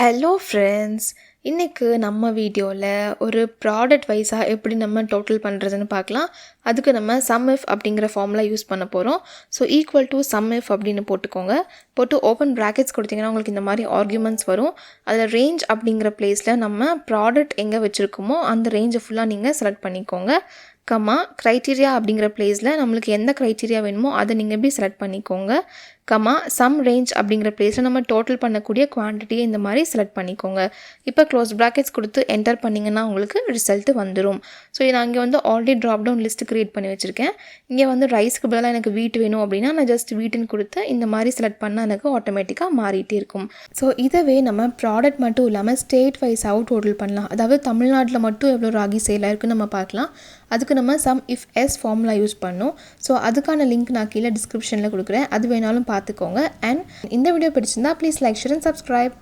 Hello friends, இன்றைக்கு நம்ம வீடியோவில் ஒரு ப்ராடக்ட் வைஸாக எப்படி நம்ம டோட்டல் பண்ணுறதுன்னு பார்க்கலாம். அதுக்கு நம்ம சம்இஃப் அப்படிங்கிற ஃபார்முலா யூஸ் பண்ண போகிறோம். ஸோ ஈக்குவல் டு சம்இஃப் அப்படின்னு போட்டுக்கோங்க. போட்டு ஓப்பன் ப்ராக்கெட்ஸ் கொடுத்தீங்கன்னா உங்களுக்கு இந்த மாதிரி ஆர்குமெண்ட்ஸ் வரும். அதில் ரேஞ்ச் அப்படிங்கிற பிளேஸில் நம்ம ப்ராடக்ட் எங்கே வச்சுருக்கோமோ அந்த ரேஞ்சை ஃபுல்லாக நீங்கள் செலக்ட் பண்ணிக்கோங்க. கமா க்ரைட்டீரியா அப்படிங்கிற பிளேஸில் நம்மளுக்கு எந்த க்ரைட்டீரியா வேணுமோ அதை நீங்கள் எப்படி செலக்ட் பண்ணிக்கோங்க. கமா சம் ரேஞ்ச் அப்படிங்கிற பிளேஸில் நம்ம டோட்டல் பண்ணக்கூடிய குவான்டிட்டியை இந்த மாதிரி செலக்ட் பண்ணிக்கோங்க. இப்போ க்ளோஸ் ப்ராக்கெட்ஸ் கொடுத்து என்டர் பண்ணிங்கன்னா உங்களுக்கு ரிசல்ட்டு வந்துடும். ஸோ நான் இங்கே வந்து already drop down list create பண்ணி வச்சுருக்கேன். இங்கே வந்து ரைஸ்க்கு பதிலாக எனக்கு வீட் வேணும் அப்படின்னா நான் ஜஸ்ட் வீட்டுன்னு கொடுத்து இந்த மாதிரி செலக்ட் பண்ணால் எனக்கு ஆட்டோமேட்டிக்காக மாறிட்டே இருக்கும். ஸோ இதவே நம்ம ப்ராடக்ட் மட்டும் இல்லாமல் ஸ்டேட் வைஸாகவும் டோட்டல் பண்ணலாம். அதாவது தமிழ்நாட்டில் மட்டும் எவ்வளோ ராகி சேல் ஆயிருக்குன்னு நம்ம பார்க்கலாம். அதுக்கு நம்ம SUMIFS formula use பண்ணோம். ஸோ அதுக்கான லிங்க் நான் கீழே டிஸ்கிரிப்ஷனில் கொடுக்குறேன். அது வேணாலும் பார்த்துக்கோங்க. அண்ட் இந்த வீடியோ பிடிச்சிருந்தா please like, share and subscribe.